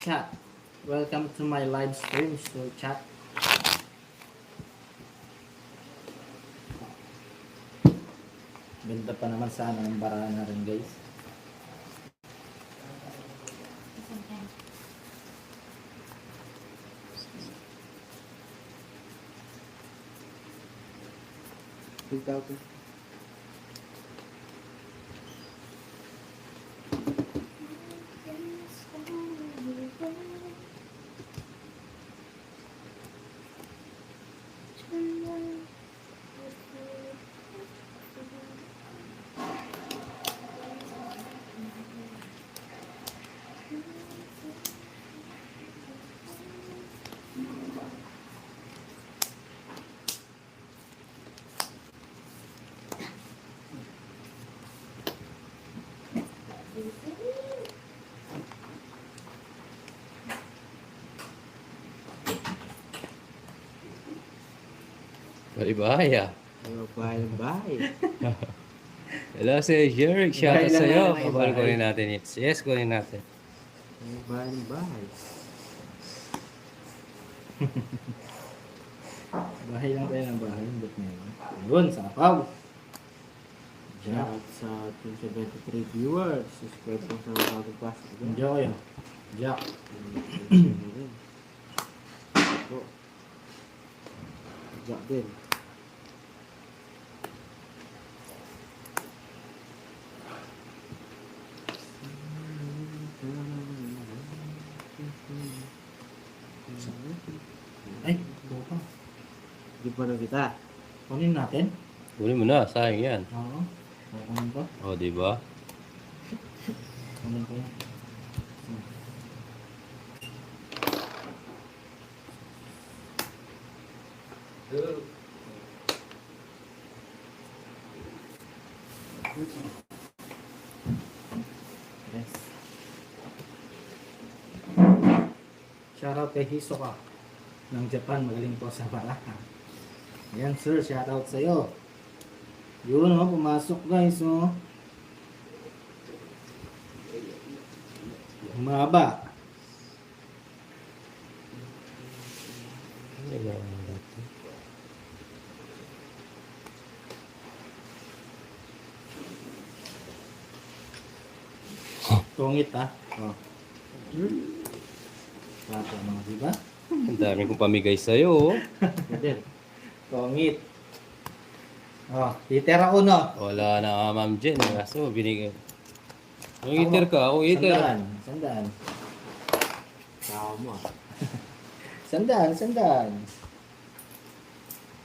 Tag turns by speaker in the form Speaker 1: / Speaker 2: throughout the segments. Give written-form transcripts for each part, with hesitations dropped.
Speaker 1: chat. Welcome to my live stream, so chat. Ganda pa naman sana ang barahan na rin, guys.
Speaker 2: Ikaw ko.
Speaker 3: Bahay ah.
Speaker 2: Ano bahay ng bahay?
Speaker 3: Hello si Jeric, shout
Speaker 1: Bahay
Speaker 3: out
Speaker 1: lang
Speaker 3: sa'yo.
Speaker 1: naman,
Speaker 3: Kabal
Speaker 1: bahay.
Speaker 3: kunin natin it. Yes, kunin natin.
Speaker 2: Ano bahay ng bahay?
Speaker 1: Bahay lang tayo ng bahay. Ba't meron? Yun, sa kapaw. Jack.
Speaker 2: Shout sa 273 viewers. Subscribe po sa mga bagong pasok.
Speaker 1: Enjoy. Jack.
Speaker 2: Ito. Jack din.
Speaker 1: Ay, buka.
Speaker 2: Di pa na kita.
Speaker 1: Kunin natin.
Speaker 3: Kunin mo na, sayang yan.
Speaker 1: Oo. Kunin ko.
Speaker 3: O, di ba?
Speaker 1: Kunin ko yan. Yes. Shoutout kay Hisoka ng Japan, magaling po sa baraha. Ayan sir, shoutout sa'yo. Yun oh, pumasok guys oh. Humaba. Tungit ah. Oh. Lato mga diba?
Speaker 3: Ang dami kong pamigay sa'yo. Oh.
Speaker 2: Din.
Speaker 1: Tungit. Oh, titira ko no.
Speaker 3: Wala na nga, Ma'am Jen. Kaso, binigay. Kung iter ka, ako iter.
Speaker 1: Sandaan.
Speaker 2: Tao mo ah.
Speaker 1: Sandaan.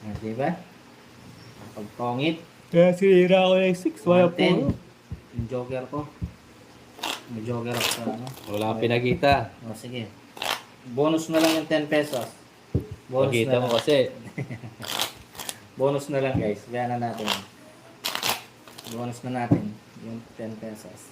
Speaker 1: Ah, diba? Pag tungit.
Speaker 3: Kaya sinira ko yung 6. Wala po.
Speaker 1: 110. Yung joker ko. May joker ako sa ano.
Speaker 3: Wala kang pinakita.
Speaker 1: O, sige. Bonus na lang yung 10 pesos. Bonus
Speaker 3: Pakita
Speaker 1: na
Speaker 3: mo
Speaker 1: lang.
Speaker 3: kasi.
Speaker 1: Bonus na lang guys. Bayan na natin. Bonus na natin yung 10 pesos.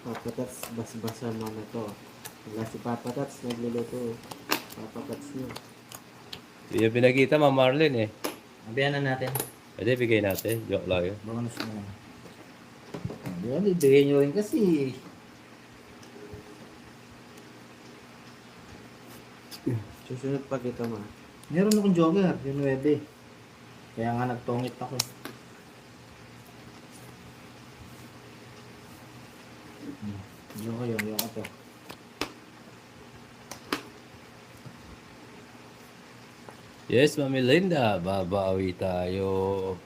Speaker 2: Papatats, bas-basan mo na to. Wala si Papatats, nagluluto. Papatats niyo.
Speaker 3: Hindi yung pinakita, Ma'am Marlene eh.
Speaker 1: Bayan na natin.
Speaker 3: Pwede, bigay natin. Joke lang yun.
Speaker 1: Bonus na lang. Di ba? Bibigay nyo rin kasi.
Speaker 2: Susunod pa kita ma.
Speaker 1: Meron akong joker. Yung 9. Kaya nga nagtungit ako. Joker yun. Yung ito.
Speaker 3: Yes, Mami Linda. Babawi tayo.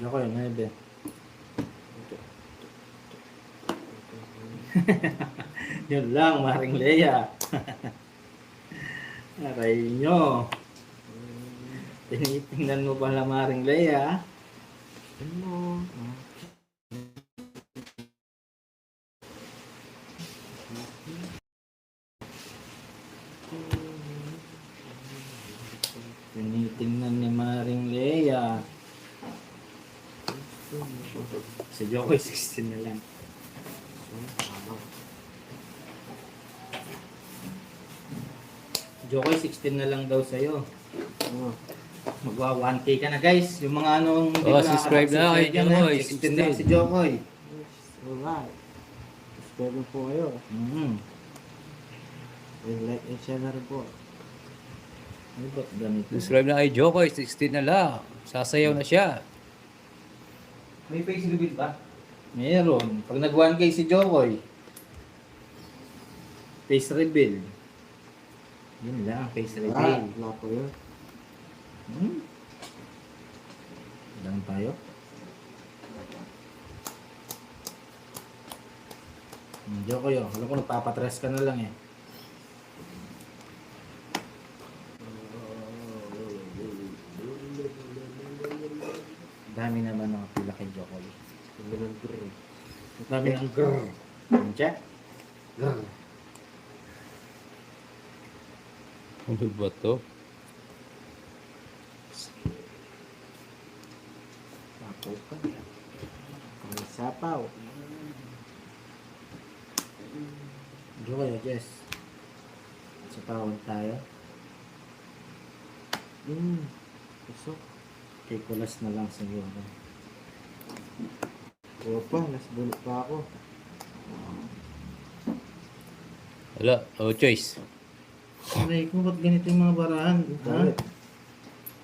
Speaker 1: Joker yun. 9. Yun lang, Maring Leia. Aray nyo. Tinitingnan mo pala, Maring Leia.
Speaker 2: Ano?
Speaker 1: Tinitingnan ni Maring Lea. Si Jokoy, 16 na lang. Jokoy, 16 na lang daw sa'yo.
Speaker 2: Oh,
Speaker 1: Magwa 1K ka na guys. Yung mga anong hindi
Speaker 3: Oh,
Speaker 1: pa
Speaker 3: subscribe na kay
Speaker 1: dyan,
Speaker 3: Jokoy,
Speaker 1: 16 na si Jokoy.
Speaker 2: alright. Subscribe po kayo. And like and share na rin po.
Speaker 1: Ano ba't ganito?
Speaker 3: Subscribe na kay Jokoy, 16 na lang. Sasayaw na siya.
Speaker 1: May face reveal ba? Meron. Pag nag 1K si Jokoy, face reveal. Yun lang, face
Speaker 2: Ah,
Speaker 1: reveal.
Speaker 2: wala po yun.
Speaker 1: Lang tayo. Jokoy, oh. Alam ko nagpapatres ka na lang eh. Dami naman ng pila kay Jokoy.
Speaker 2: Sabi ng grr.
Speaker 1: Dami ng grrr. Check. Grrr.
Speaker 3: Ano ba to?
Speaker 2: Sapaw ka. May sapaw.
Speaker 1: Jokoy, oh, Jess. Sa tawag tayo.
Speaker 2: Pusok.
Speaker 1: Kikulas na lang siguro.
Speaker 2: Oo pa, nasbulok pa ako.
Speaker 3: Wala, no choice.
Speaker 1: Aray ko, ba't ganito yung mga barahan? Ha?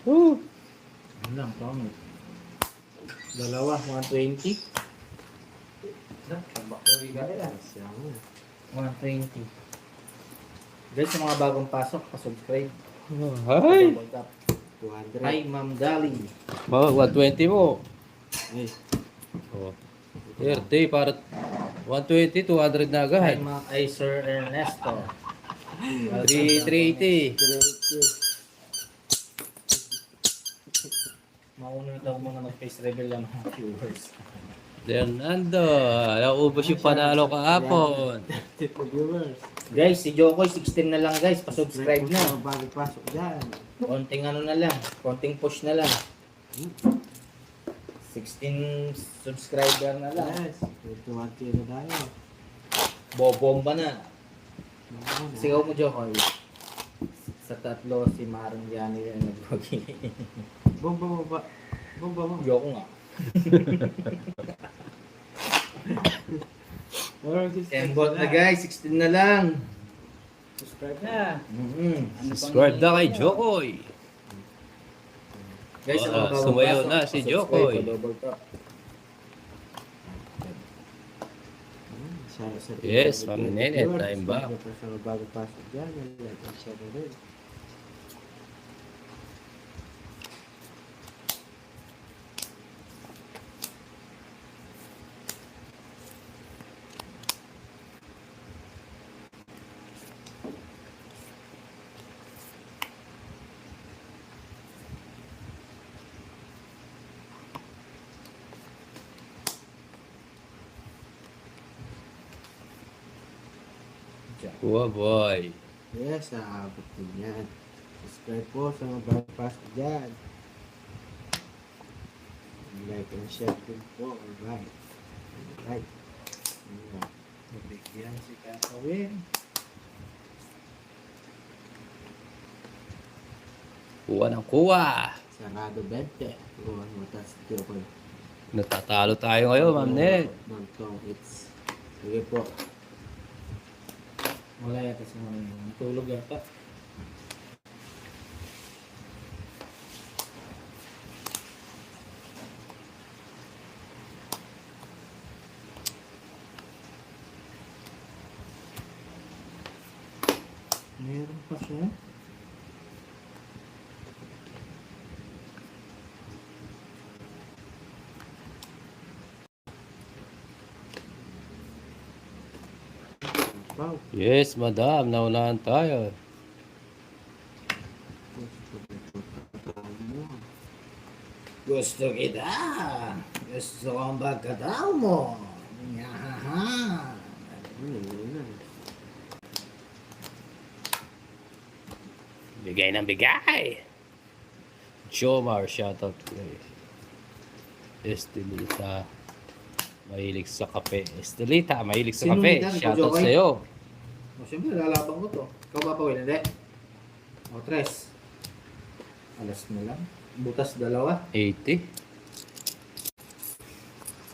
Speaker 3: Woo!
Speaker 1: Ano lang, pangit. Dalawa, 120.
Speaker 2: Kasi ako.
Speaker 1: 120. Guys, sa mga bagong pasok, pa-subscribe.
Speaker 3: Hi!
Speaker 1: Double tap.
Speaker 2: 200.
Speaker 1: Hi, Ma'am Dali.
Speaker 3: Mga 120 mo.
Speaker 2: Ay,
Speaker 3: Oh. 30 para 120, 200 na
Speaker 1: Hi,
Speaker 3: agad.
Speaker 1: Sir Ernesto.
Speaker 3: 380.
Speaker 1: Mauna daw muna mag-face reveal ng mga viewers.
Speaker 3: Fernando, naubos yung panalo kahapon.
Speaker 2: tip of viewers.
Speaker 1: Guys, si Jokoy, 16 na lang guys. Pa-subscribe na.
Speaker 2: Bago pasok dyan.
Speaker 1: Konting ano na lang. Konting push na lang. 16 subscriber na lang.
Speaker 2: Yes, 21K na tayo.
Speaker 1: Bobomba na.
Speaker 2: Naman,
Speaker 1: Sigaw mo, Jokoy. Sa tatlo, si Marang Yani ang nag-vlogi.
Speaker 2: Bomba mo ba? Bomba mo.
Speaker 1: Yoko nga. Embot na guys, 16 na lang.
Speaker 4: Subscribe na.
Speaker 3: Subscribe na kay Jokoy.
Speaker 1: Guys, sa mga bagong
Speaker 3: sumayaw
Speaker 1: pasok,
Speaker 3: na si
Speaker 1: pa-subscribe,
Speaker 3: Jokoy.
Speaker 1: pa-double tap.
Speaker 3: Yes, Ma'am Nene, time back.
Speaker 2: Sa bago pasok dyan. Like and share na rin.
Speaker 3: Oh boy.
Speaker 2: Yes, aabot din yan. Subscribe po sa mga bago pasok dyan. Like and share din po. Alright. Alright. Alright.
Speaker 1: Bigyan si Kakawin.
Speaker 3: Kuha ng kuha.
Speaker 2: Sarado 20. Iwan mo, tas Jokoy.
Speaker 3: Natatalo tayo ngayon, Ma'am Nene.
Speaker 2: Ma'am Tong, it's... Sige po.
Speaker 1: Wala yata sa mga tulog yata. Meron pa siya.
Speaker 2: Wow.
Speaker 3: Yes, madam. Naunahan tayo.
Speaker 1: Gusto kita. Gusto kong pagkatao mo. Yahaha.
Speaker 3: Bigay ng bigay. Jomar, shoutout kay Estelita. Mahilig sa kape. Estelita, mahilig sa
Speaker 1: Sino
Speaker 3: kape.
Speaker 1: nila? Ikaw,
Speaker 3: Shoutout
Speaker 1: Jokoy?
Speaker 3: sa'yo.
Speaker 1: O, siyempre, lalabang ko to. Ikaw ba pa, Will? Hindi. O, 3. Alas na lang. Butas 2.
Speaker 3: 80.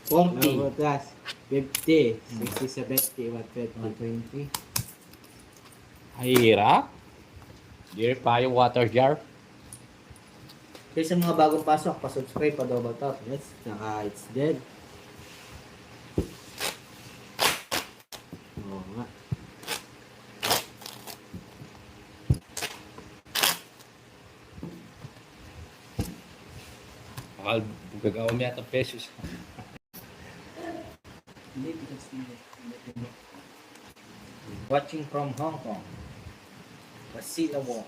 Speaker 1: 40.
Speaker 2: Butas. 50, 60, 70, 120.
Speaker 1: 120.
Speaker 3: Hirap. Dear pa yung water jar.
Speaker 1: Kaya sa mga bagong pasok, pa-subscribe, pa-double tap.
Speaker 2: Yes, saka it's dead. Oo nga.
Speaker 3: Bakal gagawin yata pesos.
Speaker 1: Watching from Hong Kong. Priscilla Wong.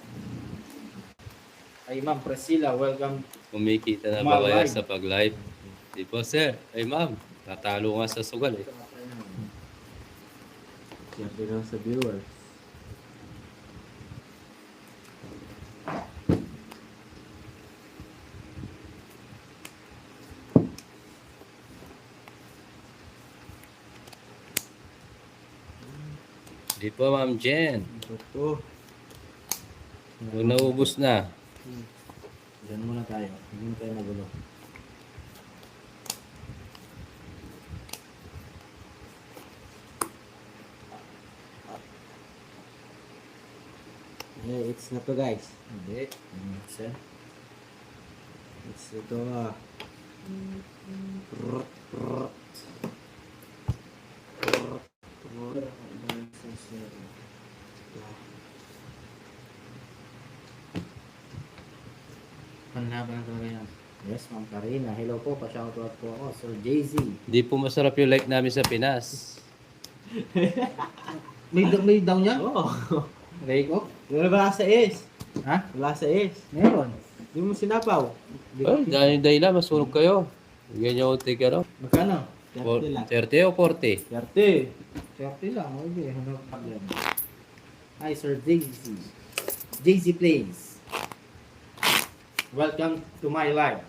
Speaker 1: Ay, Ma'am Priscilla, welcome.
Speaker 3: Kumikita na
Speaker 1: Ma-
Speaker 3: ba kaya
Speaker 1: live.
Speaker 3: sa pag-live? Di po, sir. Ay, ma'am. Tatalo nga sa sugal eh.
Speaker 2: Siyempre lang sa viewers.
Speaker 3: Di po, ma'am Jen.
Speaker 2: Ito.
Speaker 3: Kung naubos na.
Speaker 1: Diyan muna tayo. Hindi tayo magulo.
Speaker 2: Eh, it's na to guys.
Speaker 1: Hindi. Sir.
Speaker 2: It's ito ah. Rrrt, rrrt. Rrrt, rrrt.
Speaker 1: Panlaban na talaga yan. Yes, Ma'am Karina. Hello po. Pa-shoutout po ako. Sir JZ.
Speaker 3: Di po masarap yung like namin sa Pinas.
Speaker 1: May down yan?
Speaker 2: Oo.
Speaker 1: Rake off?
Speaker 2: Wala sa is.
Speaker 1: Ha?
Speaker 2: Wala sa is.
Speaker 1: Meron.
Speaker 2: Di mo sinapaw.
Speaker 3: Ay, dahil dahilan, masunog kayo. Bigyan niyo ako tig ano?
Speaker 1: Magkano?
Speaker 2: 30 lang.
Speaker 3: 30 o 40?
Speaker 2: 30.
Speaker 1: 30 lang. Okay. Ano problem? Hi, Sir JZ. JZ Plays. Welcome to my live.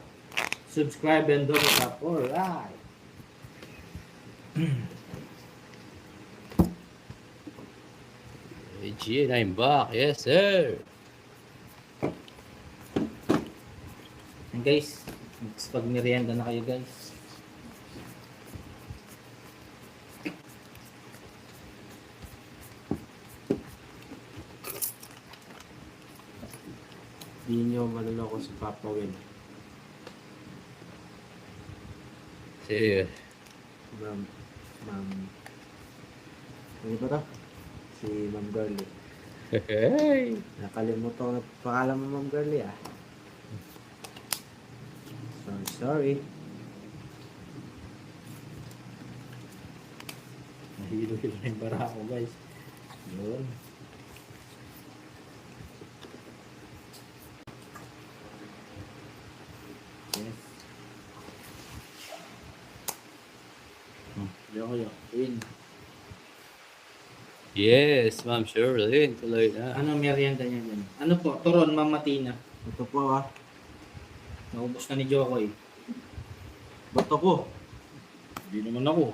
Speaker 1: Subscribe and don't tap. Alright.
Speaker 3: Hey, Gian, I'm back. Yes, sir.
Speaker 1: And guys, pag merienda na kayo guys.
Speaker 2: Di nyo maluloko si Papa Will.
Speaker 3: Sige.
Speaker 2: Ma'am. Ano ba to? Si Ma'am Girlie.
Speaker 3: Hey.
Speaker 2: Nakalimutan ko na pangalan mo Ma'am Girlie ah. Sorry.
Speaker 1: Nahilo-hilo na yung bara ko guys. Yun. Yes. Yo. In.
Speaker 3: Yes, ma'am Shirley. Tuloy na.
Speaker 1: Ano merienda niya dyan? Ano po? Turon, Ma'am Matina.
Speaker 2: Ito po ah.
Speaker 1: Naubos na ni Jokoy.
Speaker 2: Bato ko.
Speaker 1: Hindi naman ako.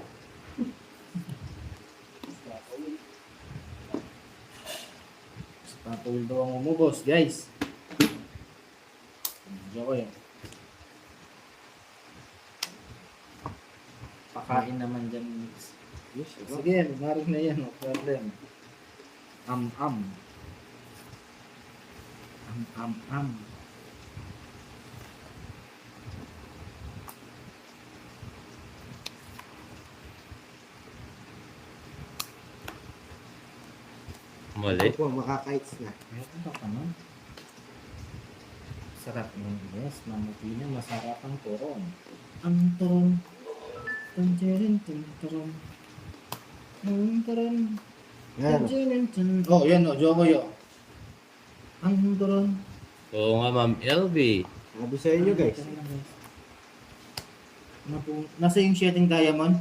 Speaker 1: Si Papa Will daw ang umubos, guys. Jokoy. Pakain naman dyan.
Speaker 2: Yes, ito.
Speaker 1: Sige, marig na yan. No problem. Am. Am.
Speaker 3: Mali.
Speaker 2: Ito po, makakaits na.
Speaker 1: Meron ba ka nun? Sarap yun. Yes, mamutina. Masarap ang turon. Ang turon. Tanjerin, turon. Ang turon.
Speaker 2: Yan.
Speaker 1: Tanjerin, oh, yan o. Jokoy o. Ang turon.
Speaker 3: Oo nga, ma'am LB.
Speaker 2: Sabi sa inyo guys.
Speaker 1: Nasa yung shedding diamond?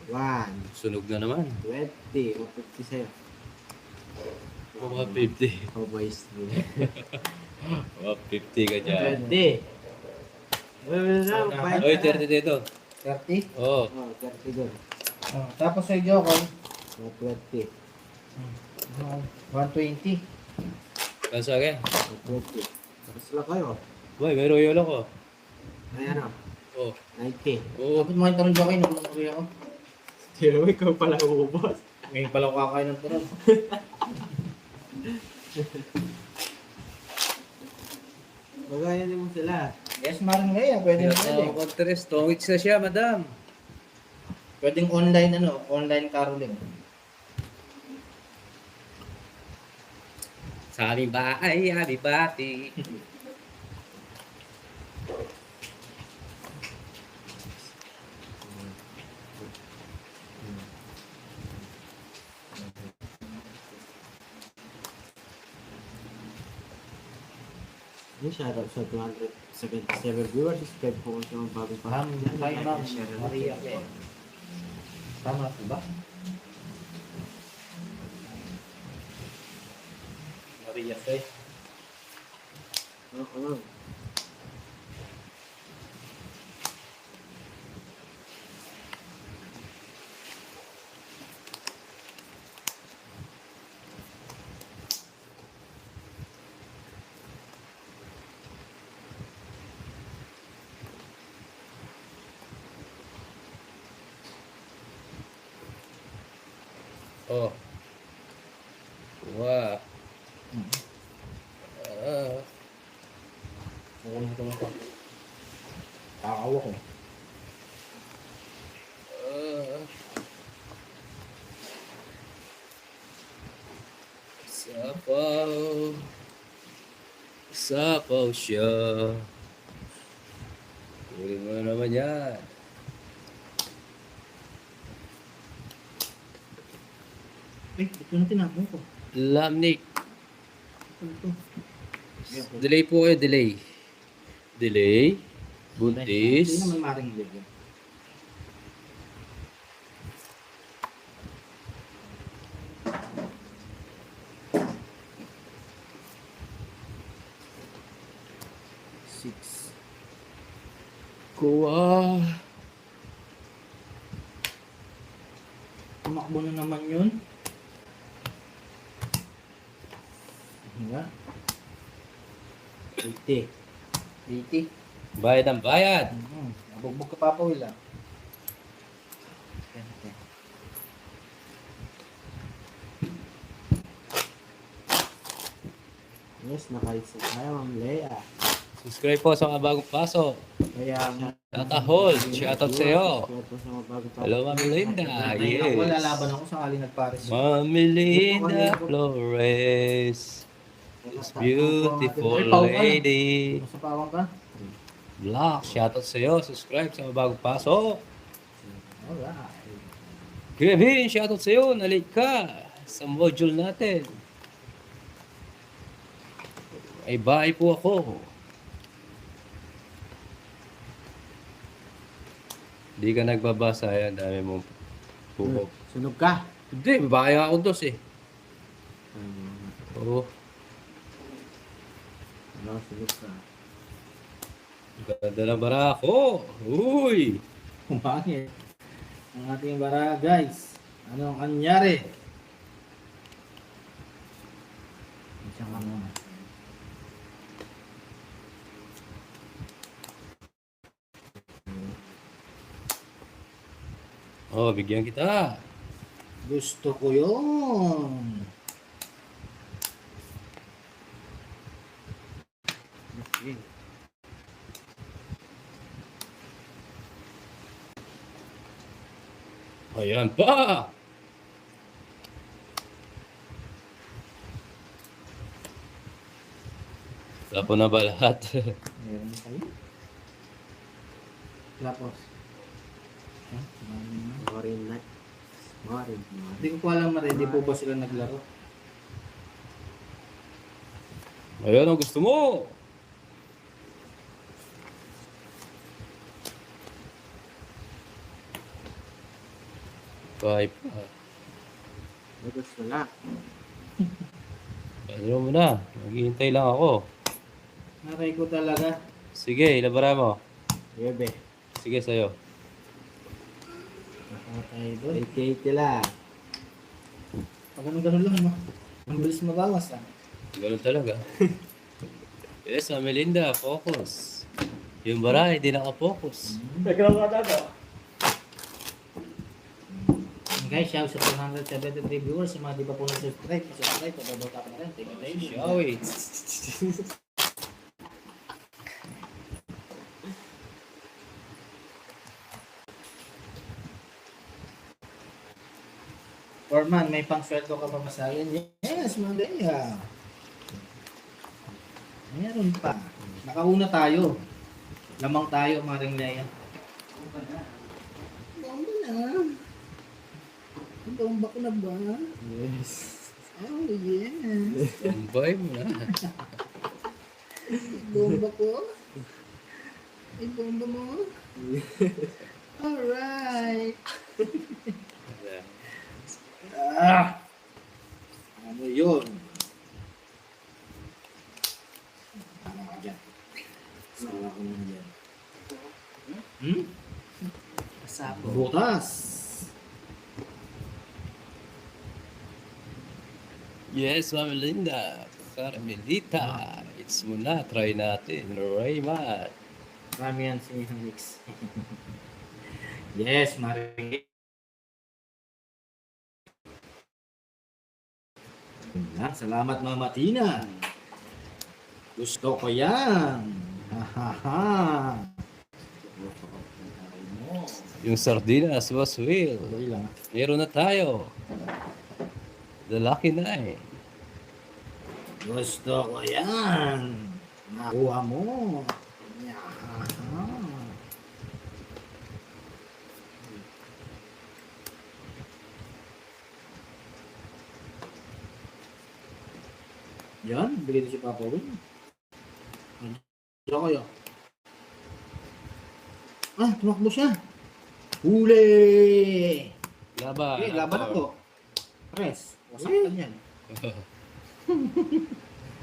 Speaker 2: 1,
Speaker 3: Sunog na naman.
Speaker 2: 20, o 50 sa'yo.
Speaker 3: Mga 50.
Speaker 2: Cowboys.
Speaker 3: 50 ka dyan.
Speaker 2: 20. Bayad
Speaker 3: Oy,
Speaker 2: ka na.
Speaker 3: 30 dito.
Speaker 1: 30.
Speaker 3: Oo.
Speaker 2: Oh, 30 doon.
Speaker 1: Oh, tapos sa Jokoy,
Speaker 2: 20.
Speaker 1: 120.
Speaker 3: Ano sa akin?
Speaker 2: 20. Tapos lang kayo.
Speaker 3: Boy, may royal ako.
Speaker 2: Ayan o.
Speaker 3: Oh.
Speaker 2: 90.
Speaker 3: Oo.
Speaker 1: Dapat mo yung Jokoy, nakulong ako.
Speaker 2: Pero ikaw pala ubos.
Speaker 1: Ngayon pala ko kakain ng turon.
Speaker 2: Bagayan mo sila.
Speaker 1: Yes, maring Leia, pwede na pwede.
Speaker 3: Ako tres, 2 weeks na siya, madam.
Speaker 1: Pwedeng online online caroling.
Speaker 3: Sa aming bahay, aming bati.
Speaker 2: Yung shoutout sa 277 viewers. Subscribe po sa mga bagong
Speaker 1: Ma'am, tayo ma'am,
Speaker 2: Share na.
Speaker 1: Maria Pe. Tama po ba? Maria Pe.
Speaker 2: Ano?
Speaker 3: Oh. Wow.
Speaker 1: Kukunin ko lang pa. Kakawa ko.
Speaker 3: Sapaw. Sapaw siya. Kunin mo na naman yan.
Speaker 1: Ito na tinapon ko.
Speaker 3: Lamnik.
Speaker 1: Ito.
Speaker 3: Delay po kayo, delay. Delay.
Speaker 1: Hindi
Speaker 3: Buntis.
Speaker 1: naman maring leg. Six.
Speaker 3: Kuha.
Speaker 1: Tumakbo na naman yun. Nga.
Speaker 2: 80.
Speaker 1: 80.
Speaker 3: Bayad ang bayad.
Speaker 1: Nabugbog ka Papa Will ah.
Speaker 2: Yes, nakaisa tayo, Ma'am Leia.
Speaker 3: Subscribe po sa mga bagong pasok.
Speaker 1: Kaya
Speaker 3: Tatahol. Shoutout sa iyo.
Speaker 2: Shoutout po sa mga bagong pasok.
Speaker 3: Hello, Mami Linda.
Speaker 1: ako
Speaker 3: Yes.
Speaker 1: lalaban ako sakali nagpares.
Speaker 3: Mami Linda Flores. This beautiful lady.
Speaker 1: Sa pawang ka?
Speaker 3: Vlog. Shoutout sa iyo. Subscribe sa mga bagong pasok.
Speaker 1: Alright.
Speaker 3: Kevin, shoutout sa iyo. Nalate ka sa module natin. Ay, bye po ako. Hindi ka nagbabasa. Ayan, dami mong pupok.
Speaker 2: Sunog ka.
Speaker 3: Hindi, babae ako dos eh. Oo.
Speaker 2: Ano, sunog ka.
Speaker 3: Ganda ng bara ako. Uy!
Speaker 1: Kumangit. Ang ating bara guys. Anong anyari? Isang ano.
Speaker 3: Oh, bigyan kita.
Speaker 1: Gusto ko yun.
Speaker 2: Okay.
Speaker 3: Ayan pa! Tapo na ba lahat?
Speaker 1: Meron na kayo. Tapos.
Speaker 2: Marin na. Marin.
Speaker 1: Hindi ko po alam ready po ba sila naglaro.
Speaker 3: Ayan ang gusto mo! Bye pa.
Speaker 2: Tapos wala.
Speaker 3: Ano mo na? Maghihintay lang ako.
Speaker 1: Naray ko talaga.
Speaker 3: Sige, ilabara mo.
Speaker 2: Bebe.
Speaker 3: Sige, sa'yo.
Speaker 1: Nakakatay doon.
Speaker 2: 80-80 lang.
Speaker 1: Pag ganun lang, no? Ang bilis mabawas, ah.
Speaker 3: Ganun talaga. Yes, Melinda, focus. Yung bara, hindi naka-focus.
Speaker 1: Guys, shout sa 473 viewers. Sa mga di pa po na-subscribe, pa-subscribe, pa-double tap na rin. Thank you.
Speaker 3: Shall we?
Speaker 1: Foreman, may pang-sweldo ka pa masayan? Yes, Mandaya. Meron pa. Nakauna tayo. Lamang tayo, Maring Leia. Bomba na. Bomba ko na ba?
Speaker 2: Yes.
Speaker 1: Oh, yes.
Speaker 3: Tumbay mo na.
Speaker 1: Bomba ko? Ay, bomba mo? Alright. Ah! Ano yun? Ano ka dyan? Sala ko naman dyan. Hmm?
Speaker 4: Pasapo.
Speaker 1: Butas!
Speaker 3: Yes, Melinda. Carmelita. It's muna. Try natin. Rayman.
Speaker 1: Marami yan si Mix. Yes, Maring. Yan, salamat Mama Tina. Gusto ko yan. Ha ha ha.
Speaker 3: Yung sardinas, was will.
Speaker 1: Dali lang.
Speaker 3: Meron na tayo. The Lucky Nine.
Speaker 1: Gusto ko yan. Nakuha mo. Yahaha. Yan, bigay din si Papa Win. Diyan kayo. Ah, tumakbo siya. Huli!
Speaker 3: Laban.
Speaker 1: Eh, laban ako. Press. Wasakan yan.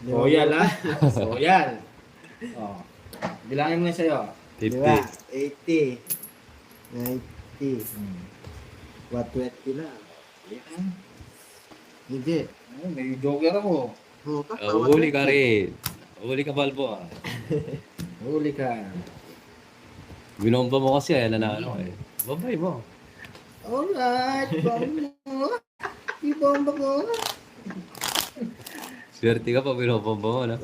Speaker 1: Soyal ha? Soyal. Oh. Bilangin mo na sa'yo.
Speaker 2: diba?
Speaker 3: 50.
Speaker 2: 80. 90. 120 lang. Hindi.
Speaker 1: Oh, may joker ako.
Speaker 3: Huli ka rin. Huli ka, Balbo.
Speaker 1: Huli ka.
Speaker 3: Binomba mo kasi, nanalo eh. Babay mo.
Speaker 1: Alright, bomba mo. Ibomba ko.
Speaker 3: Swerte ka pa, binobomba mo, no?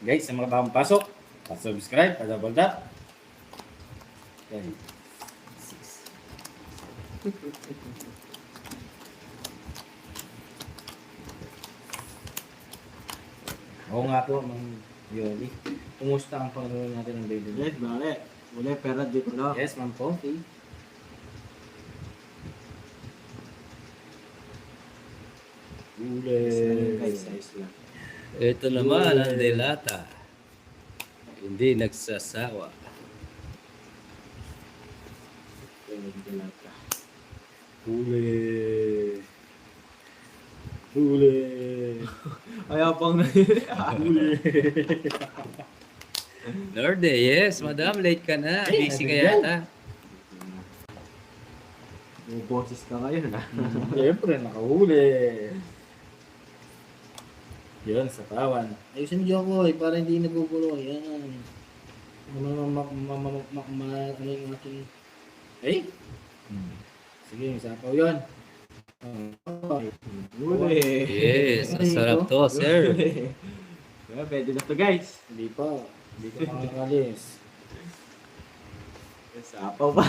Speaker 1: Guys, sa mga bagong pasok, pa-subscribe, pa-double tap. Okay. Oo nga po, Mang Yoli. Kumusta ang panginoon natin ng baby?
Speaker 2: Yes, bakit? Uli, pero dito na.
Speaker 1: Yes, Ma'am Poppy.
Speaker 2: Guys, ayos lang.
Speaker 3: Ito naman ang delata. Hindi nagsasawa.
Speaker 1: Huli. Huli.
Speaker 2: Ayaw pang
Speaker 3: Lorde, yes, madam, late ka na.
Speaker 1: Ay,
Speaker 3: Busy ka
Speaker 1: nabigyan.
Speaker 3: yata.
Speaker 2: May boses ka ngayon, ha?
Speaker 1: Siyempre, nakahuli. Yun, sa tawan. Ayusin mo Jokoy, para hindi nagugulo. Yan. Ano yung ating... Ay? Sige, sapaw yun.
Speaker 2: Huli.
Speaker 3: Yes, ang sarap to, sir.
Speaker 2: Kaya pwede na to, guys.
Speaker 1: Hindi pa. Hindi ko makakalis.
Speaker 2: Sapaw pa.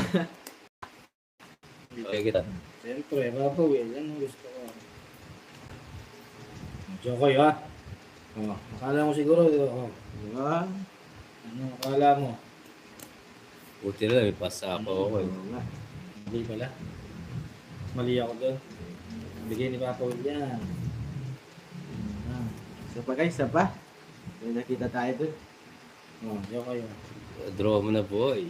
Speaker 3: Okay, kita.
Speaker 1: Siyempre, papaw eh. Yan ang gusto ko. Jokoy ha? Oh, akala mo siguro, oh.
Speaker 2: Diba?
Speaker 1: Ano akala mo?
Speaker 3: Buti na lang, may pasapo ako eh.
Speaker 2: Oo nga.
Speaker 1: Hindi pala. Mali ako doon. Bigay ni Papa Will yan. Ah.
Speaker 2: Isa pa, guys, isa pa. May nakita tayo dun.
Speaker 1: Oh, Jokoy.
Speaker 3: Draw mo na, boy.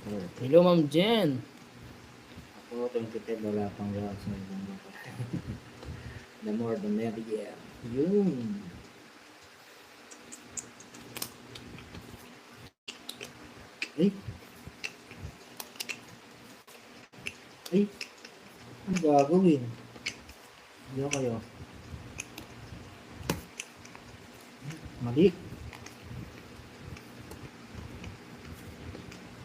Speaker 4: Hello, Ma'am Jen.
Speaker 1: Ako, 25, wala pang gawas na ibang baka. The more the merrier. Yun. Ay. Ay. Ano gagawin? Hindi kayo. Mali.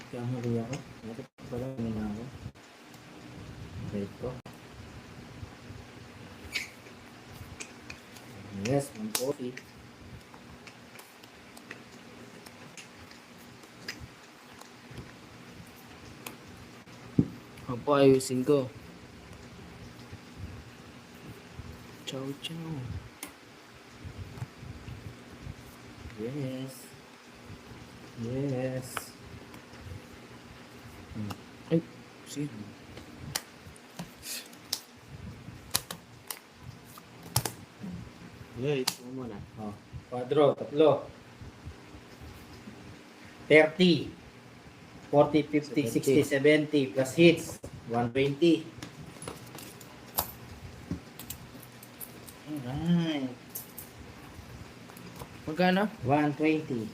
Speaker 1: Kaya mali ako. Bakit pala hindi na ako? Wait ko. Yes, one coffee.
Speaker 4: Opo, ayusin ko. Ciao, ciao.
Speaker 1: Yes. Yes.
Speaker 4: Ay, sino?
Speaker 2: Yeah, ito muna.
Speaker 1: Oh, kwadro, tatlo. 30. 40, 50, 60, 70 plus hits. 120. Alright.
Speaker 4: Magkano?
Speaker 1: 120.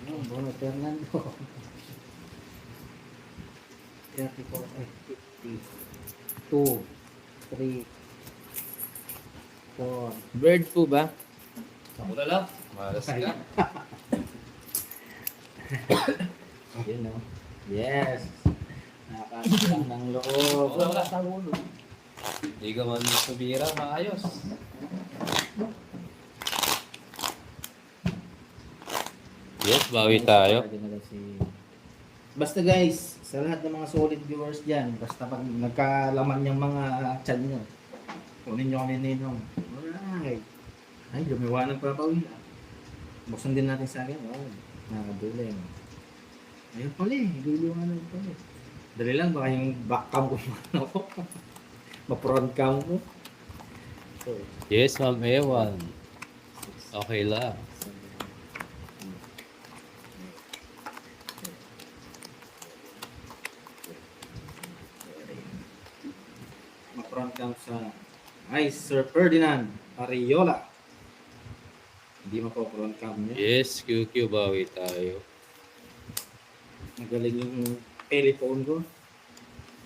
Speaker 1: Oh, Bono Fernando. 34, 50. 2, 3, 4.
Speaker 4: Bird po ba?
Speaker 3: Ako na lang. Malas ka.
Speaker 1: Yun know. Yes. Nakakasang ng loob.
Speaker 3: Wala sa ulo. Hindi ka man subira, maayos. Yes, bawi tayo.
Speaker 1: Basta guys, sa lahat ng mga solid viewers dyan, basta pag nagkalaman yung mga chan nyo, kunin nyo kami ninong. Alright. Ay, lumiwanag pa pa uwi. Buksan din natin sa akin. Oh, nakaduleng. Ayun pala eh, luliwanag pala eh. Dali lang, baka yung back cam ko ano ko. Ma-front cam ko. So,
Speaker 3: Yes, Ma'am Ewan. Okay lang.
Speaker 1: ma-front cam sa ay Sir Ferdinand Ariola. Hindi mako-front cam niya.
Speaker 3: Yes, QQ, bawi tayo.
Speaker 1: Magaling yung telephone ko.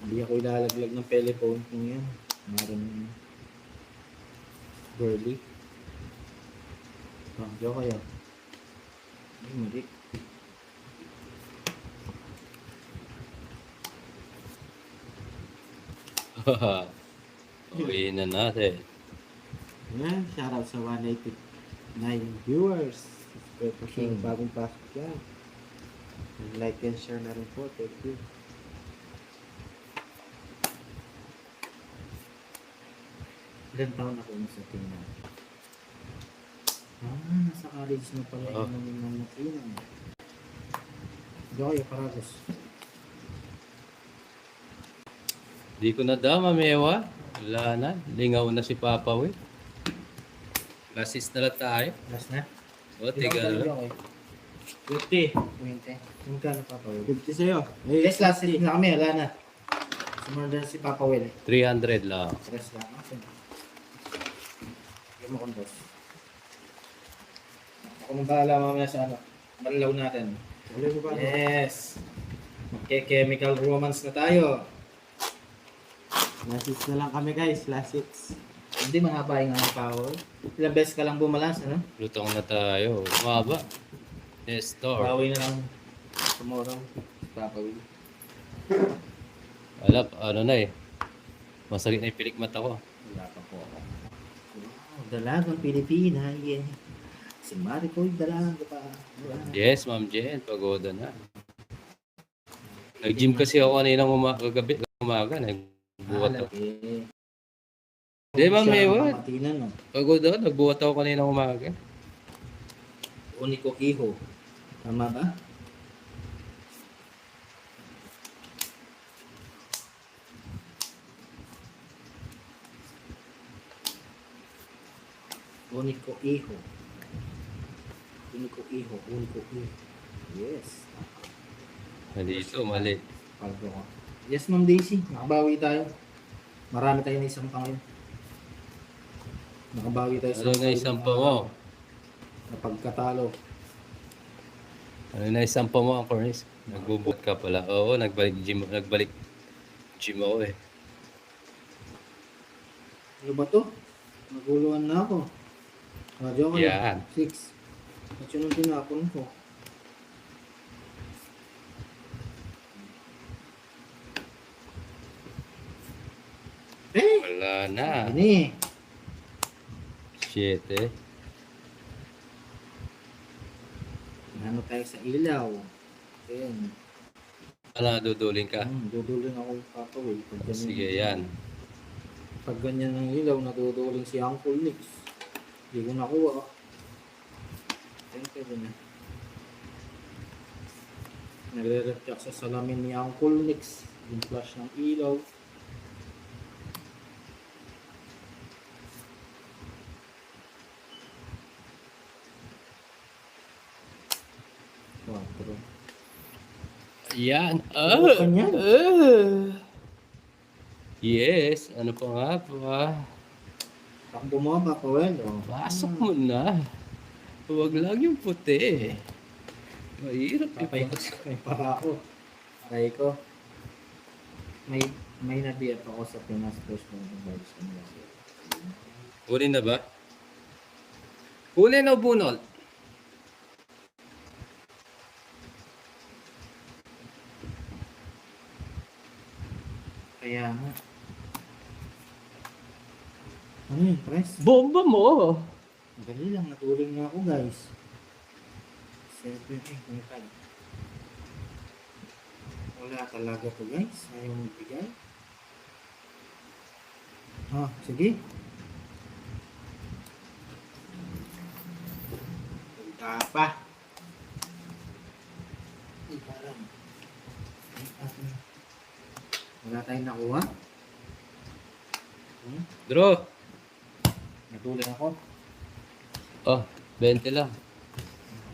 Speaker 1: Hindi ako ilalaglag ng telephone ko yan. Maraming girly. Diyo kayo. Ay, mali.
Speaker 3: Uwi na natin.
Speaker 2: Yan, shoutout sa 189 viewers. Subscribe po sa bagong pasok yan. And like and share na rin po. Thank you.
Speaker 1: Ilan taon ako sa tingnan? Nasa college na pala
Speaker 3: Oh.
Speaker 1: yung mga tingnan. Diyo kayo, Paragos.
Speaker 3: Di ko na dama, Mewa. Wala na. Lingaw na si Papa, we. Lasis na lang tayo.
Speaker 1: Last na?
Speaker 3: O, tiga na lang.
Speaker 1: 50. 20. Magkano Papa Will?
Speaker 2: 50 sa'yo.
Speaker 1: Yes, last hit na kami. Wala na. Sumunod na si Papa Will.
Speaker 3: 300 lang.
Speaker 1: Stress lang. Okay. Hindi mo kong boss. Ako nang bahala mamaya sa ano. Banlaw natin.
Speaker 2: Wala mo ba?
Speaker 1: Yes. Magke-chemical romance na tayo.
Speaker 2: Last hits na lang kami guys. Last hits.
Speaker 1: Hindi mahaba yung ang power. Ilang beses ka lang bumalas, ano?
Speaker 3: Lutong na tayo. Maba. Nestor.
Speaker 1: Bawi na lang tomorrow. Papa Will.
Speaker 3: Wala, ano na eh. Masakit na yung pilik mata ko.
Speaker 1: Wala pa po ako. Wow, dalagang Pilipina. Yeah. Si Maricoy dalaga pa. Wow.
Speaker 3: Yes, Ma'am Jen. Pagoda na. Nag-gym kasi ako kanina kagabi. Umaga. Nagbuhat ako.
Speaker 1: Eh.
Speaker 3: Di, Ma'am
Speaker 1: Siya ang
Speaker 3: Ewan.
Speaker 1: pamatinan, no?
Speaker 3: Pagoda ako. Nagbuhat ako kanina umaga.
Speaker 1: Uniko Iho. Tama ba? Uniko Iho. Uniko Iho. Uniko Iho. Yes.
Speaker 3: Dito, mali.
Speaker 1: Paldo ko. Yes, Ma'am Daisy. Nakabawi tayo. Marami tayo na isang pang yun. Nakabawi tayo
Speaker 3: Ano na isang pa mo?
Speaker 1: na pagkatalo.
Speaker 3: Ano na isang pa mo, Cornis? Nagbubot ka pala. Oo, nagbalik gym ako eh.
Speaker 1: Ano ba to? Naguluhan na ako. Radyo ko
Speaker 3: Yan.
Speaker 1: 6. At yun ang tinapon ko.
Speaker 3: Wala na.
Speaker 1: Ini.
Speaker 3: Shit eh.
Speaker 1: Ano tayo sa ilaw. Ayan.
Speaker 3: Ano, duduling ka?
Speaker 1: Duduling ako yung kakawin.
Speaker 3: Sige, yan.
Speaker 1: Pag ganyan ang ilaw, naduduling si Uncle Nix. Hindi ko nakuha. Thank you din. Nagre-reflect sa salamin ni Uncle Nix. Yung flash ng ilaw. Quatro.
Speaker 3: Yan.
Speaker 1: Ano pa niyan?
Speaker 3: Yes. Ano pa nga pa?
Speaker 1: Takbo mo ba, Kawel? Oh.
Speaker 3: Pasok mo na. Huwag lang yung puti. Mahirap
Speaker 1: Papaikot sa may para ako. Aray ko. May nabiyat ako sa Pinas First Moving Vibes University.
Speaker 3: Huli na ba? Huli na o bunol?
Speaker 1: Kaya nga. Ano yun, press?
Speaker 3: Bomba mo!
Speaker 1: Dali lang, natuloy na ako guys. 7.25. Wala talaga to guys. Ayaw magbigay. Sige. Punta pa. Ay, parang. Wala tayong nakuha.
Speaker 3: Draw!
Speaker 1: Natuloy ako.
Speaker 3: Oh, 20 lang.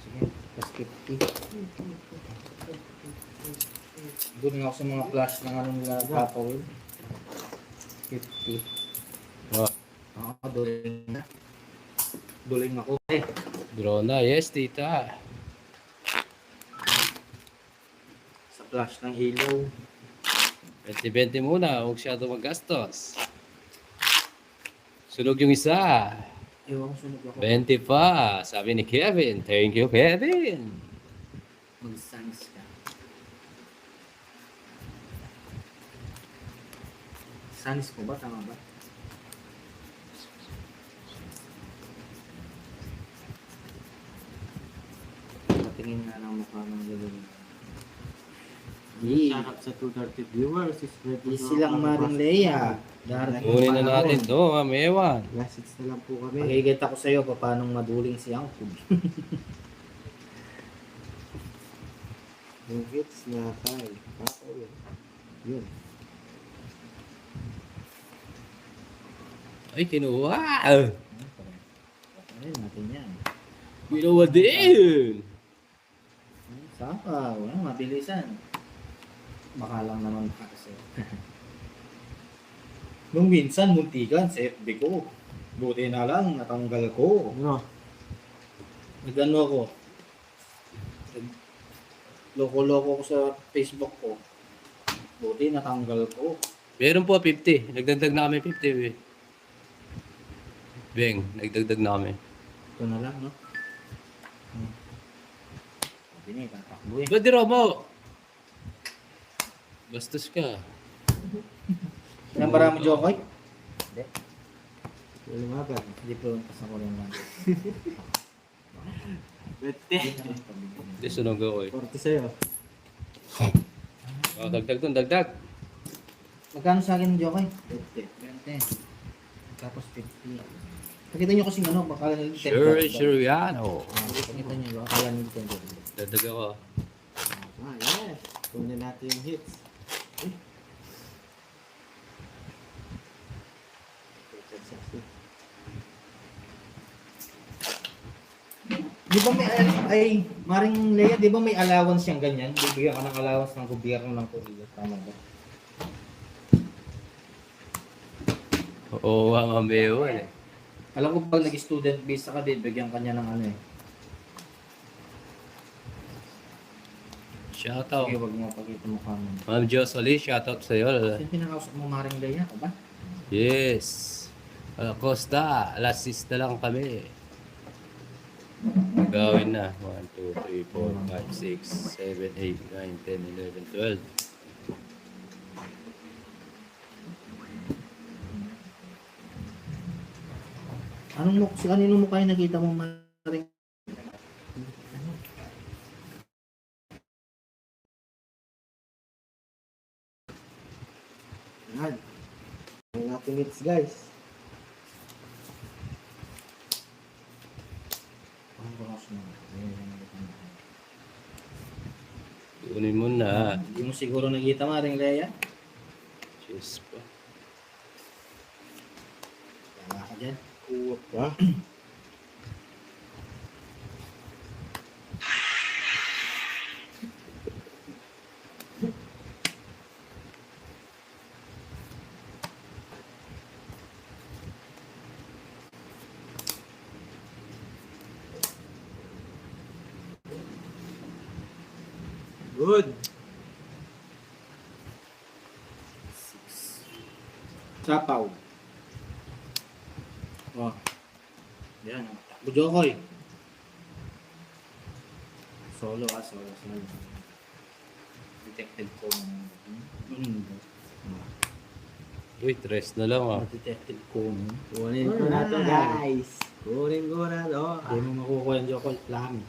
Speaker 1: Sige, plus 50. Duling ako sa mga flash ng anong nila Papawin. 50.
Speaker 3: Oh,
Speaker 1: Duling na. Duling ako.
Speaker 3: draw na. Yes, tita.
Speaker 1: Sa flash ng ilaw.
Speaker 3: 20-20 muna. Huwag siya magastos. Sunog yung isa.
Speaker 1: Ewan ko sunog ako.
Speaker 3: 20 pa. Sabi ni Kevin. Thank you, Kevin.
Speaker 1: Mag-sans ka. Sans ko ba? Tama ba? Patingin nga ng mukha ng lulong.
Speaker 2: Sarap sa 230 viewers.
Speaker 1: Easy lang Maring Leia.
Speaker 3: Kunin na natin to, Ma'am Ewan.
Speaker 2: Message na lang po kami.
Speaker 1: Pagigit ako sa'yo kung paano maduling si Uncle.
Speaker 2: Yung hits na tayo. Yun.
Speaker 3: Ay, kinuha.
Speaker 1: Ayun natin yan.
Speaker 3: Kinuha din.
Speaker 1: Saka, wala, mabilisan. Baka lang naman kasi. Nung minsan, muntikan sa FB ko. Buti na lang, natanggal ko.
Speaker 2: Ano?
Speaker 1: Nag-ano ako. Loko-loko ko sa Facebook ko. Buti natanggal ko.
Speaker 3: Meron po 50. Nagdagdag namin 50. Beng, nagdagdag namin.
Speaker 1: Ito na lang, no? Sabi niya, tatakbo eh.
Speaker 3: Ba't di mo? Bastos ka.
Speaker 1: Ilang bara mo, Jokoy? Hindi.
Speaker 2: Wala magal.
Speaker 1: Hindi po lang kasama ko lang lang.
Speaker 2: Bete.
Speaker 3: Hindi, sunog ako eh.
Speaker 2: 40 sa'yo.
Speaker 3: Oh, dagdag dun, dagdag.
Speaker 1: Magkano sa akin, Jokoy? 20. Tapos 50. Pakita nyo kasi ano, baka nag-10.
Speaker 3: Sure, yan. Oh.
Speaker 1: Pakita nyo, baka nag-10.
Speaker 3: Dagdag ako.
Speaker 2: Yes. Kunin natin yung hits.
Speaker 1: Di ba may, ay, Maring Lea, di ba may allowance siyang ganyan? Bibigyan ka ng allowance ng gobyerno ng Korea. Tama ba?
Speaker 3: Oo, Ma'am Ewa eh.
Speaker 1: Alam ko pag nag-student visa ka, bibigyan ka niya ng ano eh.
Speaker 3: Shoutout.
Speaker 1: Sige, wag mo pakita mo kami.
Speaker 3: Ma'am Jocelyn, shoutout sa'yo.
Speaker 1: Sino pinakausap mo Maring Lea? Ka ba?
Speaker 3: Yes. Costa, alas 6 na lang kami. Gawin na. 1, 2, 3, 4, 5, 6, 7, 8, 9, 10, 11, 12.
Speaker 1: Kanino mo kayo nakita mo Maring?
Speaker 2: Yan. Ang natin hits guys.
Speaker 3: Kunin mo na.
Speaker 1: Hindi mo siguro nakita Maring Lea?
Speaker 3: Cheers pa.
Speaker 1: Wala ka dyan.
Speaker 2: Kuwap pa. Good.
Speaker 1: Sapaw. Oh. Yan. Bujokoy. Solo solo. Detective ko.
Speaker 3: Uy, 3 na lang ah.
Speaker 1: Detective ko.
Speaker 2: Kunin ko na to guys. Kunin ko na to.
Speaker 1: Hindi mo makukuha yung Jokoy. Lang.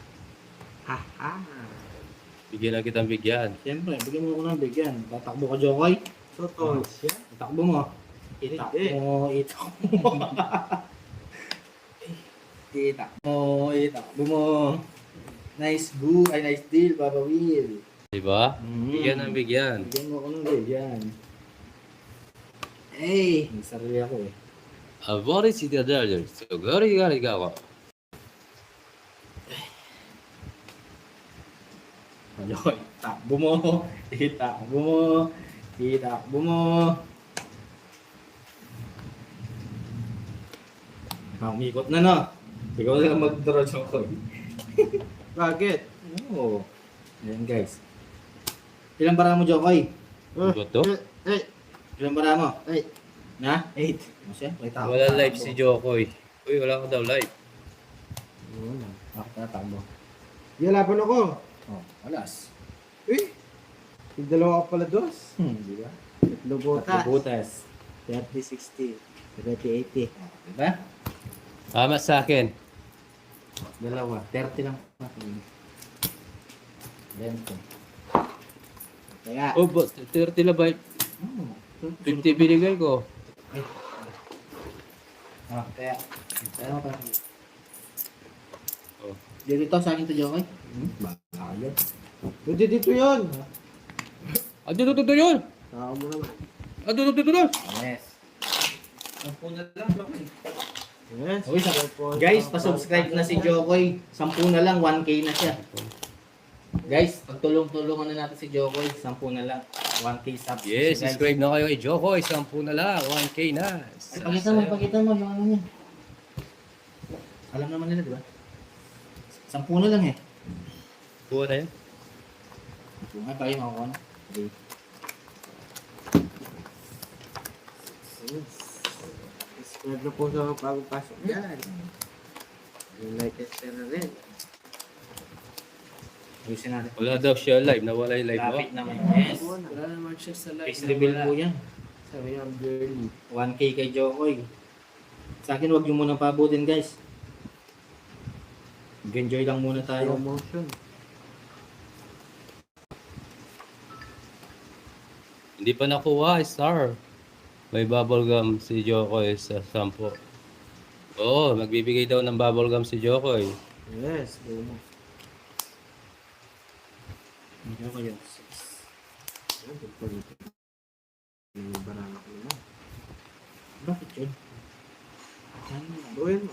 Speaker 2: Ha ha.
Speaker 3: Bigyan na kitang bigyan.
Speaker 1: Siyempre, bigyan mo ako ng bigyan. Tatakbo ka Jokoy.
Speaker 2: Totoo siya.
Speaker 1: Tatakbo mo. Itakbo mo. Itakbo mo. Nice nice deal, Papa Will.
Speaker 3: Diba? Bigyan ng bigyan.
Speaker 1: Bigyan mo ako ng bigyan. Hey! May sarili ako eh.
Speaker 3: Abori si Dadar. So, gari gawa.
Speaker 1: Jokoy, takbo mo. Itakbo mo. Itakbo mo. Umikot na no. Ikaw na lang mag-draw Jokoy.
Speaker 2: Bakit?
Speaker 1: Oo. Ayan guys. Ilang bara mo Jokoy?
Speaker 3: Goto?
Speaker 2: Eh,
Speaker 1: Ilang bara mo?
Speaker 2: eh,
Speaker 1: Na? 8. O siya, may tao.
Speaker 3: Wala live si Jokoy. Uy, wala ka daw live.
Speaker 2: wala.
Speaker 1: Ako tatakbo.
Speaker 2: Yalapan ako.
Speaker 1: Oh, alas.
Speaker 2: Eh, yung dalawa ka pala dos.
Speaker 1: Di ba?
Speaker 2: Tatlo
Speaker 1: Tatlo
Speaker 2: butas.
Speaker 1: butas.
Speaker 2: 30-60. 30-80.
Speaker 1: Di ba?
Speaker 3: Tama sa akin.
Speaker 1: Dalawa. 30 lang. 20. Kaya.
Speaker 3: Oh, but 30 na ba? 50 binigay ko.
Speaker 1: Kaya. Kaya mo pa.
Speaker 3: Oh.
Speaker 1: Dito sa akin to Jokoy. Baka yun.
Speaker 2: Pwede dito yun.
Speaker 3: Ado to yun!
Speaker 2: Tao mo naman.
Speaker 3: Ado to yun!
Speaker 1: Yes. Sampu na lang.
Speaker 2: Yes.
Speaker 1: Uy, guys, pa-subscribe na si Jokoy. 10 na lang, 1K na siya. Guys, pagtulong-tulungan na natin si Jokoy. 10 na lang, 1K subs.
Speaker 3: Yes,
Speaker 1: guys.
Speaker 3: subscribe na kayo kay Jokoy. 10 na lang. 1K na.
Speaker 1: Ay, pakita mo yung ano niya. Alam naman nila, di ba? 10 na lang eh.
Speaker 3: Buwa na yan.
Speaker 1: Ay, pa yung ako na. Okay.
Speaker 2: Yes. Subscribe na po sa bagong pasok yan. Yung like and share na rin.
Speaker 1: Ayusin natin.
Speaker 3: Wala daw siya live. Nawala yung live mo.
Speaker 1: Lapit naman. Yes.
Speaker 4: Wala naman siya sa live.
Speaker 1: Face reveal po yan.
Speaker 2: Sabi niya, girly.
Speaker 1: 1K kay Jokoy. Sa akin, wag nyo munang pabutin, guys. Enjoy lang muna tayo.
Speaker 2: Promotion.
Speaker 3: Hindi pa nakuha, star. May bubblegum si Jokoy sa 10. Oo, magbibigay daw ng bubblegum si Jokoy.
Speaker 2: Yes. Go mo.
Speaker 1: Ano ko yun?
Speaker 2: Yan, dito. Yung banana ko naman.
Speaker 1: Bakit yun?
Speaker 2: Gawin mo.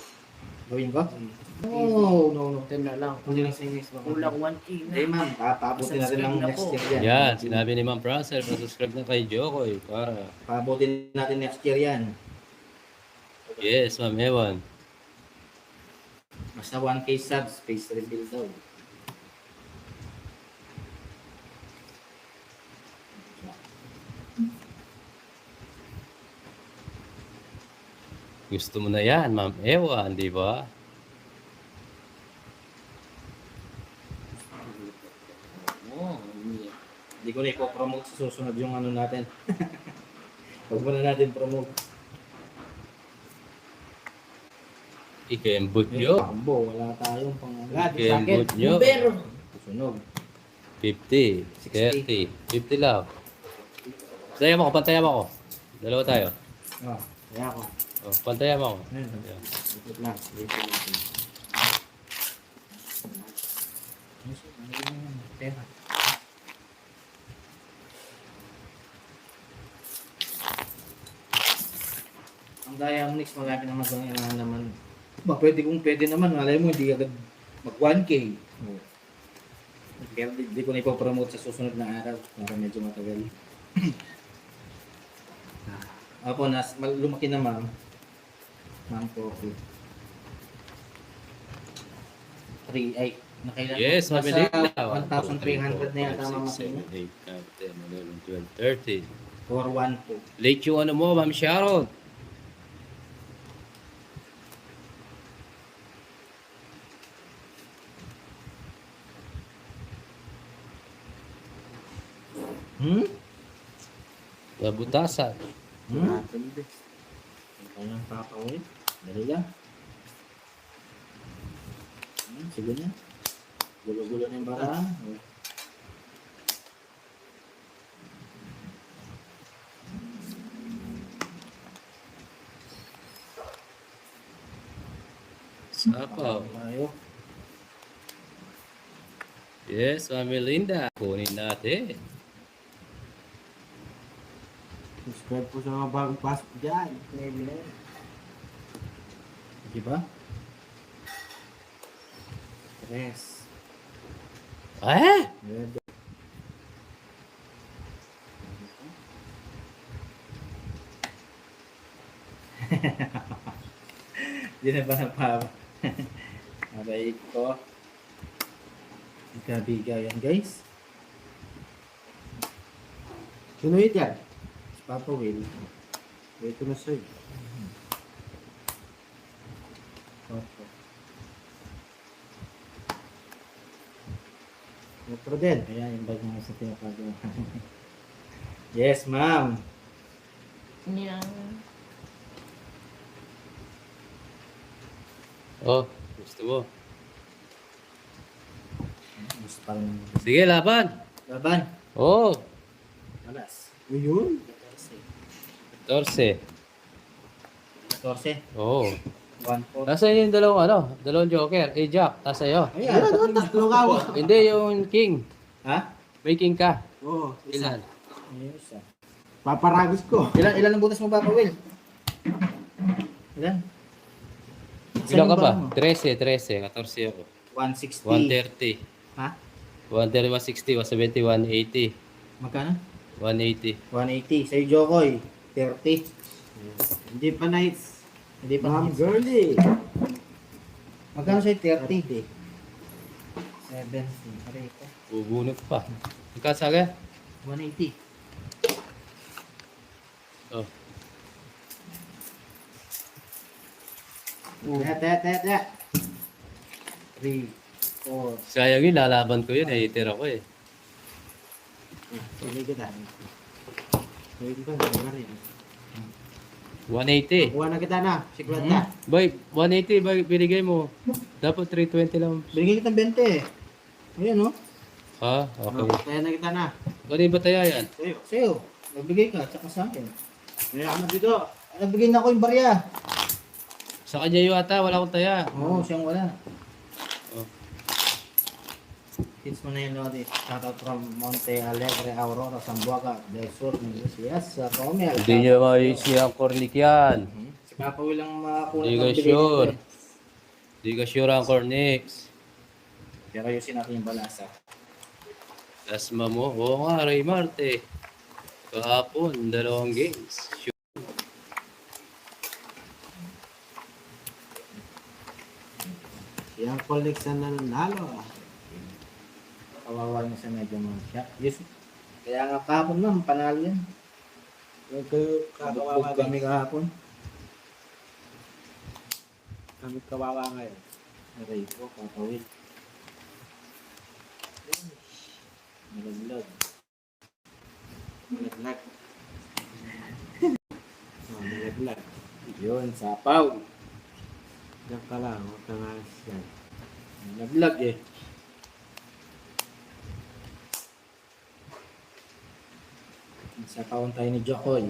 Speaker 1: Gawin ko? No, no, no.
Speaker 4: Ito na lang.
Speaker 1: Hindi lang sa English.
Speaker 4: Kulang 1K na.
Speaker 1: Hindi ma'am, papabutin natin ng
Speaker 4: Subscribe na
Speaker 1: next
Speaker 4: po.
Speaker 1: year yan.
Speaker 3: Yan, sinabi ni Ma'am Francel, subscribe na kay Jokoy para...
Speaker 1: Pabutin natin next year yan.
Speaker 3: Yes, Ma'am Ewan.
Speaker 1: Basta 1K subs, face reveal daw.
Speaker 3: Gusto mo na yan, Ma'am Ewan, di ba?
Speaker 1: Oo, hindi ko na ipopromote sa susunod yung ano natin. Huwag mo na natin promote.
Speaker 3: Ikembut
Speaker 1: Yung
Speaker 3: nyo.
Speaker 1: Pambo, wala tayong pang
Speaker 3: Ikembut nyo.
Speaker 4: Pero,
Speaker 1: Susunog.
Speaker 3: 50, 30, 50 lang. Pantayan mo ko, pantayan mo ko. Dalawa tayo.
Speaker 1: Ah, kaya ako.
Speaker 3: Oh, pantayan mo ko.
Speaker 1: Ayun,
Speaker 3: Yan.
Speaker 1: ikot lang. Ikot natin. Pera. Ang Diamondix, malaki naman kung naman. Ba, pwede naman. Malay mo, hindi agad mag 1K. Pero di ko na ipopromote sa susunod na araw. Para medyo matagal. Ako, lumaki na ma'am. Ma'am coffee. 3, ay, nakailan?
Speaker 3: Yes,
Speaker 1: Nasa
Speaker 3: mabilis na.
Speaker 1: 1,300 na yata ma'am.
Speaker 3: 7, 8, 9, 10, 11, 12, 13.
Speaker 1: Or 1, 2.
Speaker 3: Late yung ano mo, Ma'am Sharon.
Speaker 1: Hmm?
Speaker 3: Nabutasan.
Speaker 1: Hmm? Kanyang papawin. Dali lang. Sige na. Gulo-gulo na yung barang.
Speaker 3: Sapaw.
Speaker 1: Tayo.
Speaker 3: Yes, Mami Linda. Kunin natin.
Speaker 2: Subscribe po sa mga bagong pasok dyan.
Speaker 1: Di ba? 3.
Speaker 3: Eh?
Speaker 1: Di na ba napapa? Aray ko. Ikabigayan guys.
Speaker 2: Sino hit yan?
Speaker 1: Si Papa Will.
Speaker 2: Wait ko na sa'yo. Metro din.
Speaker 1: Ayan yung bag mo sa tinapagawa. Yes, ma'am.
Speaker 4: yan.
Speaker 3: Oh, gusto mo.
Speaker 1: Gusto pa rin.
Speaker 3: Sige, laban.
Speaker 1: Laban.
Speaker 3: Oh,
Speaker 1: Alas.
Speaker 2: Ayun.
Speaker 3: 14.
Speaker 1: 14.
Speaker 3: Oh.
Speaker 1: 1-4.
Speaker 3: Nasa yung dalawang joker. Eh, Jack, nasa iyo.
Speaker 1: Ayan.
Speaker 2: Tatlo ka mo.
Speaker 3: Hindi, yung king.
Speaker 1: Ha?
Speaker 3: May king ka.
Speaker 2: Oo.
Speaker 3: Ilan?
Speaker 1: Ayos ah.
Speaker 2: Paparagos ko.
Speaker 1: Ilan ang butas mo, Papa Will? Ilan?
Speaker 3: Ilan ka ba?
Speaker 1: Saan yung
Speaker 3: 13, 14 ako.
Speaker 1: 160.
Speaker 3: 130.
Speaker 1: Ha?
Speaker 3: 130, 160, 170, 180.
Speaker 1: Magkano?
Speaker 3: 180.
Speaker 1: 180. Sa'yo, Jokoy. 30.
Speaker 2: Hindi pa nights.
Speaker 1: Hindi pa
Speaker 2: Ma'am
Speaker 1: naman.
Speaker 2: girly.
Speaker 1: Magkano sa'yo? 30. 70. Aray ko.
Speaker 3: Bubunot pa. Magkasaga?
Speaker 1: 180.
Speaker 3: Oh.
Speaker 2: Tet.
Speaker 1: 3, 4.
Speaker 3: Sayang yun, lalaban ko yun. Hater ako eh.
Speaker 2: Sige kita. Wait ko. Wala rin.
Speaker 3: 180.
Speaker 2: Kuha na kita na. Sikwenta.
Speaker 3: Boy, 180 ba binigay mo? Dapat 320 lang.
Speaker 1: Binigay kita 20 eh. Ayan oh.
Speaker 3: Ha? Okay.
Speaker 2: Kaya na kita na.
Speaker 3: Kanina ba tayo yan?
Speaker 2: Sa'yo.
Speaker 1: Sa'yo. Nagbigay ka, tsaka sa akin.
Speaker 2: Kaya ka na dito.
Speaker 1: Nagbigay na ako yung barya.
Speaker 3: Sa kanya yung ata, wala akong taya.
Speaker 1: Oo, siyang wala.
Speaker 3: Oh.
Speaker 1: Hits mo na yun, Lodi. Shoutout from Monte Alegre, Aurora, Zamboanga, Del Sur, Yes, sa Romel.
Speaker 3: Hindi niya maayos ang cornic yan.
Speaker 1: Si Papa Will ang makakulat
Speaker 3: Hindi
Speaker 1: ng
Speaker 3: ka
Speaker 1: bigay
Speaker 3: sure.
Speaker 1: natin.
Speaker 3: Di ka sure ang Cornix.
Speaker 1: Pero ayusin natin yung balasa.
Speaker 3: Lasma mo. Oo nga, Ray Marte. Kahapon, 2 games. Sure.
Speaker 2: Yung collection na nanalo.
Speaker 1: Kawawa niya sa medyo mga siya. Yes. Kaya nga kahapon ma'am, panalo yan.
Speaker 2: Yung kayo
Speaker 1: Kawawa
Speaker 2: kakawawa
Speaker 1: kami
Speaker 2: din.
Speaker 1: kahapon.
Speaker 2: Kami kawawa ngayon.
Speaker 1: Aray ko, kakawin. Malaglag.
Speaker 2: Malaglag. Oh, malaglag.
Speaker 1: Yun, sapaw.
Speaker 2: Diyan ka lang, huwag kang alas yan.
Speaker 1: Malaglag eh. Sapawan tayo ni Jokoy.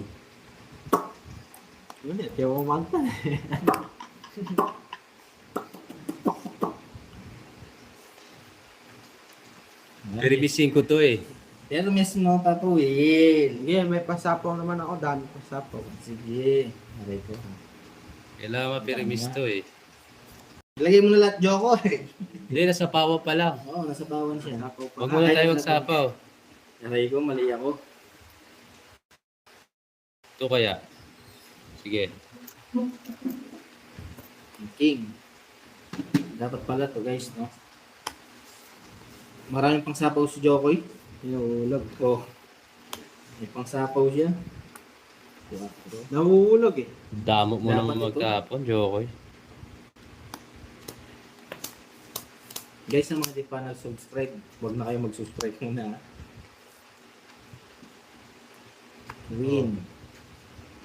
Speaker 2: Ulit, yung umanta.
Speaker 3: Peribising ko to eh.
Speaker 1: Pero mismo, Papa Will.
Speaker 2: Sige, may pasapaw naman ako, dami pasapaw.
Speaker 1: Sige. Aray ko.
Speaker 3: Kailangan mapirimis to eh.
Speaker 1: Ilagay mo na lahat, Jokoy.
Speaker 3: Hindi, nasa pawa pa lang.
Speaker 1: Oo, nasa pawan siya.
Speaker 2: Pasapaw pa
Speaker 3: Huwag
Speaker 2: lang.
Speaker 3: muna tayo magsapaw.
Speaker 1: Aray ko, mali ako.
Speaker 3: Ito kaya. Sige.
Speaker 1: King. Dapat pala to guys, no? Maraming pang sapaw si Jokoy.
Speaker 2: Nauulog.
Speaker 1: Oh. May pang sapaw siya. Diba?
Speaker 2: Nauulog eh.
Speaker 3: Damo mo
Speaker 1: Dapat
Speaker 3: naman
Speaker 1: ito.
Speaker 3: magkapon, Jokoy.
Speaker 1: Guys, sa mga di pa nag-subscribe, huwag na kayo mag-subscribe muna. Ha? Win.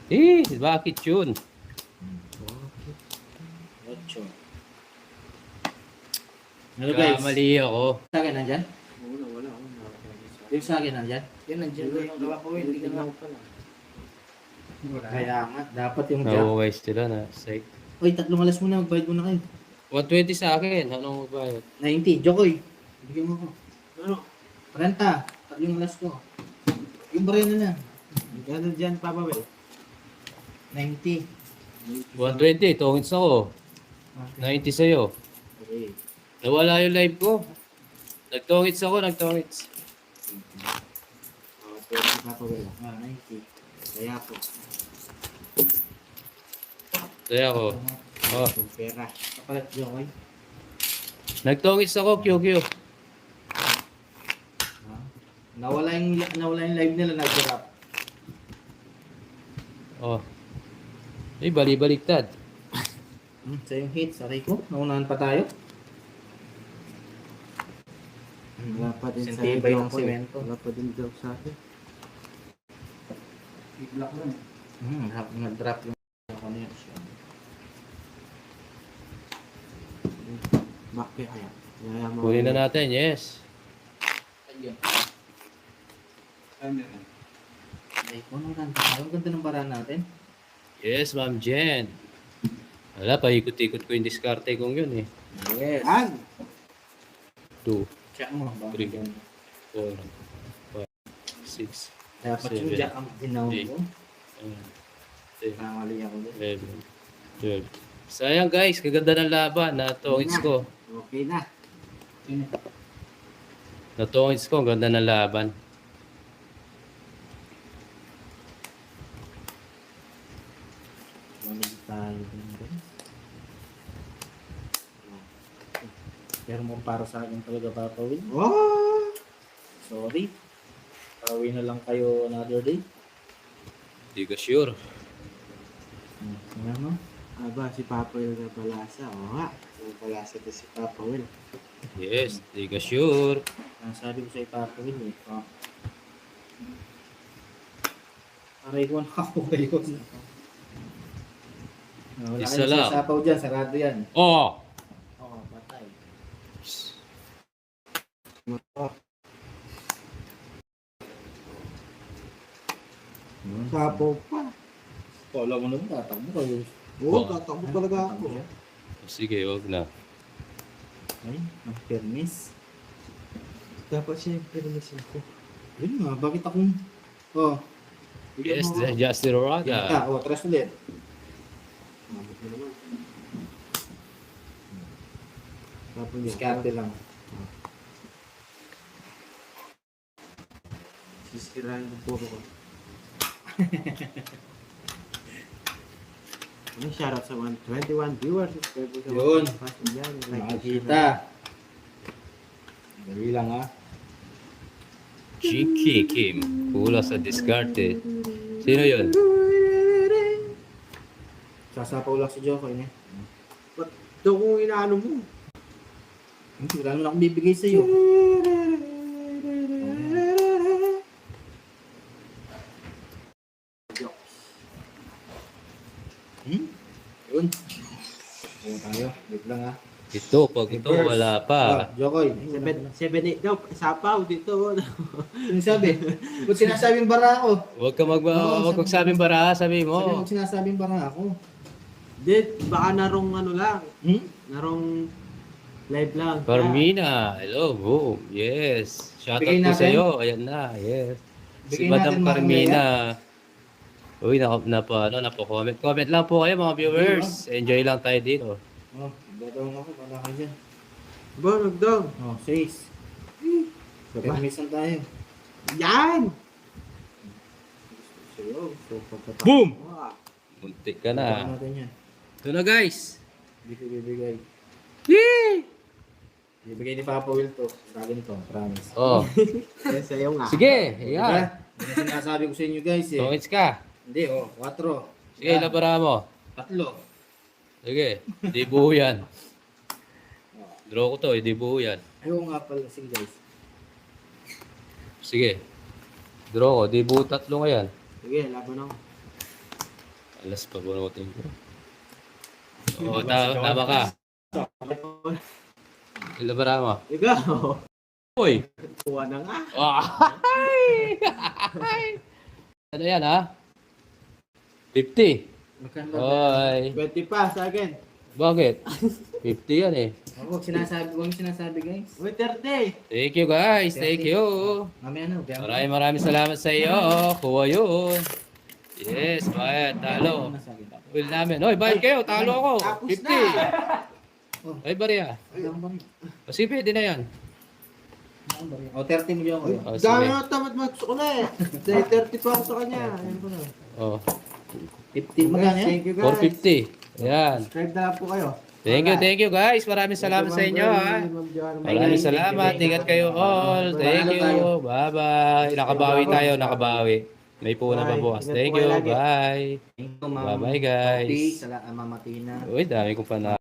Speaker 3: Eh, bakit yun?
Speaker 1: Ocho. Ano guys?
Speaker 3: Mali ako.
Speaker 1: Sa akin nandyan?
Speaker 2: Wala.
Speaker 1: Yung sa akin nandyan?
Speaker 4: Yan, nandiyan na yung Papa Will. Tingnan mo.
Speaker 1: Kaya nga, dapat yung jack.
Speaker 3: Nahuwais sila na. Sake.
Speaker 1: Uy, 3 alas muna, magbayad muna kayo.
Speaker 3: 120 sa akin. Anong magbayad?
Speaker 1: 90, Jokoy. Bigyan mo ko.
Speaker 2: Ano?
Speaker 1: 40, 3 alas ko. Yung barena na.
Speaker 2: Gano'n dyan, Papa Will.
Speaker 1: 90.
Speaker 3: 120. Tungits ako. 90 sa'yo.
Speaker 1: Okay.
Speaker 3: Nawala yung live ko. Nagtungits ako, nagtungits.
Speaker 2: Papa Will.
Speaker 1: 90.
Speaker 2: Kaya po.
Speaker 3: Kaya ako. Oh,
Speaker 2: Yung pera.
Speaker 1: Kapalit, Jokoy.
Speaker 3: nagtungits ako, QQ.
Speaker 1: Ha? Nawala yung live nila, nag-drop.
Speaker 3: Oh. Eh, bali-baliktad.
Speaker 1: Sa yung hit, saray ko. Naunahan pa tayo.
Speaker 2: Wala pa din sa
Speaker 1: Sentibay ng
Speaker 2: Jokoy.
Speaker 1: simento.
Speaker 2: Wala pa din daw sa akin.
Speaker 1: Nag-drop yung connection.
Speaker 2: Bakit kaya? Kaya mo.
Speaker 3: Kunin na natin, yes.
Speaker 1: Ayun. Ay, kung anong ganda. Ang ganda ng bara natin.
Speaker 3: Yes, Ma'am Jen. Wala, paikot-ikot ko yung diskarte kong yun eh.
Speaker 1: Yes.
Speaker 2: Yan!
Speaker 3: 2,
Speaker 1: Check mo. Ba?
Speaker 3: 3, 4, 5, 6,
Speaker 1: Dapat yung
Speaker 3: Seven.
Speaker 1: jack ang ginaw
Speaker 3: Eight.
Speaker 1: mo.
Speaker 3: 10,
Speaker 1: Kamali ako din.
Speaker 3: 11, 12. Sayang guys, kaganda ng laban. Natungits ko.
Speaker 2: Okay na.
Speaker 3: Natungits ko, ang ganda ng laban.
Speaker 1: Malig tayo din guys. Pero mo para sa akin talaga papawin.
Speaker 2: Oh!
Speaker 1: Sorry. Pauwi na lang kayo another day.
Speaker 3: Hindi ka sure.
Speaker 1: Ano?
Speaker 2: Aba, si Papa Will na palasa. Oo nga. Yung palasa to si Papa Will.
Speaker 3: Yes, hindi ka sure.
Speaker 1: Ang sabi ko sa ipapawin eh. Oh. Aray ko na ako kayo. Wala
Speaker 3: Isa
Speaker 1: kayong
Speaker 3: lang.
Speaker 1: sasapaw dyan. Sarado yan.
Speaker 3: Oh!
Speaker 1: Oo, patay.
Speaker 2: Sapo pa.
Speaker 1: Kala mo naman, tatakbo kayo.
Speaker 2: Oo, tatakbo talaga ako.
Speaker 3: Sige, wag na.
Speaker 1: Ay, ang permis.
Speaker 2: Dapat siyempre nilisin ko.
Speaker 1: Yun nga, bakit akong... Oh,
Speaker 3: Yes, Justin Roraga.
Speaker 1: oh, tres ulit.
Speaker 2: Mabot mo naman. Tapos yun.
Speaker 1: Diskarte lang.
Speaker 2: Sisirain yung puro ko. Ano, shoutout sa 121 viewers. Subscribe po sa
Speaker 1: Yun.
Speaker 2: Bagong Pasok dyan. Like and share.
Speaker 1: Makikita. Dali lang ha.
Speaker 3: Chiki Kim. Kula sa diskarte. Sino yun?
Speaker 1: Sasapaw lang si Joko niya.
Speaker 2: Ito kung inaano mo.
Speaker 1: Hindi, wala naman akong bibigay sa'yo. Yun. Yun tayo. Wait lang ha.
Speaker 3: Ito, pag ito, wala pa.
Speaker 1: Jokoy.
Speaker 2: 7-8 daw. Sapaw dito.
Speaker 1: Ano sabi? Kung sinasabing bara ako.
Speaker 3: Huwag ka huwag kang sabing bara, sabi
Speaker 1: Sabi
Speaker 3: mo.
Speaker 1: mo sinasabing bara ako.
Speaker 2: Dit, baka narong ano lang.
Speaker 1: Hmm?
Speaker 2: Narong live lang.
Speaker 3: Carmina, hello, boom. Yes. Shoutout
Speaker 1: Bigay
Speaker 3: po
Speaker 1: natin.
Speaker 3: sa'yo. Ayan na, yes. Si
Speaker 1: Bigay
Speaker 3: Madam
Speaker 1: natin
Speaker 3: Carmina. Uy, napo-comment. Comment lang po kayo mga viewers. Enjoy lang tayo dito.
Speaker 1: Oh, dadawang ako. Wala ka dyan.
Speaker 2: Ba, nagdong.
Speaker 1: Oh, 6. Permisan tayo.
Speaker 2: Yan!
Speaker 1: Sa'yo.
Speaker 2: So, pagkatapos.
Speaker 3: Boom!
Speaker 2: Wow.
Speaker 3: Muntik ka
Speaker 1: Bigyan
Speaker 3: na.
Speaker 1: natin yan.
Speaker 3: Ito na guys.
Speaker 1: Hindi ko bibigay.
Speaker 3: Yee!
Speaker 1: Bibigay ni Papa Will to. Sa akin to. Promise.
Speaker 3: Oh,
Speaker 2: Yes, sa'yo nga.
Speaker 3: sige.
Speaker 1: Diba?
Speaker 3: Ayan.
Speaker 1: Yan ang sinasabi ko sa inyo guys eh.
Speaker 3: Tungits ka.
Speaker 1: Hindi oh. 4.
Speaker 3: Sige, labara mo.
Speaker 1: 3.
Speaker 3: Sige, di buo yan. Draw ko to, di buo yan.
Speaker 1: Ayaw nga pala. Sige guys.
Speaker 3: Sige. Draw ko, di buo 3 nga yan.
Speaker 2: Sige, laban ako.
Speaker 3: Alas pa bunutin ko. Oo, tama ka. Ilabara mo.
Speaker 2: Ikaw.
Speaker 3: Uy!
Speaker 2: Kuha na nga.
Speaker 3: Ay! Ano yan ha? 50.
Speaker 1: Magkano?
Speaker 3: Oy.
Speaker 2: 20 pa sa akin.
Speaker 3: Bakit? 50 yan eh.
Speaker 1: Huwag sinasabi guys.
Speaker 2: Uy, 30.
Speaker 3: Thank you guys. Thank you.
Speaker 1: Mamaya na.
Speaker 3: Maraming salamat sa iyo. Kuha yun. Yes, bayad. Talo. Will namin. Oy, bayad kayo. Talo ako.
Speaker 2: Tapos
Speaker 3: 50. Ay, bariya. Kasi pwede na yan.
Speaker 1: O, 30 mo dyan ko.
Speaker 3: Oh,
Speaker 2: Dami
Speaker 3: sige.
Speaker 2: na tamad gusto ko na eh. Dahil 30 pa ako sa kanya. Ayan ko na.
Speaker 3: Oh,
Speaker 1: 50. Magkano yan?
Speaker 2: Thank you guys.
Speaker 3: 450. Ayan.
Speaker 2: Subscribe na lang po kayo.
Speaker 3: Thank you guys. Maraming salamat sa inyo ha. Maraming salamat. Ingat kayo all. Thank you. Bye-bye. Nakabawi tayo. Nakabawi. May puna pa bukas. Thank you. Bye. Bye-bye guys.
Speaker 1: Sa Mama Tina.
Speaker 3: Uy, dami kong pana.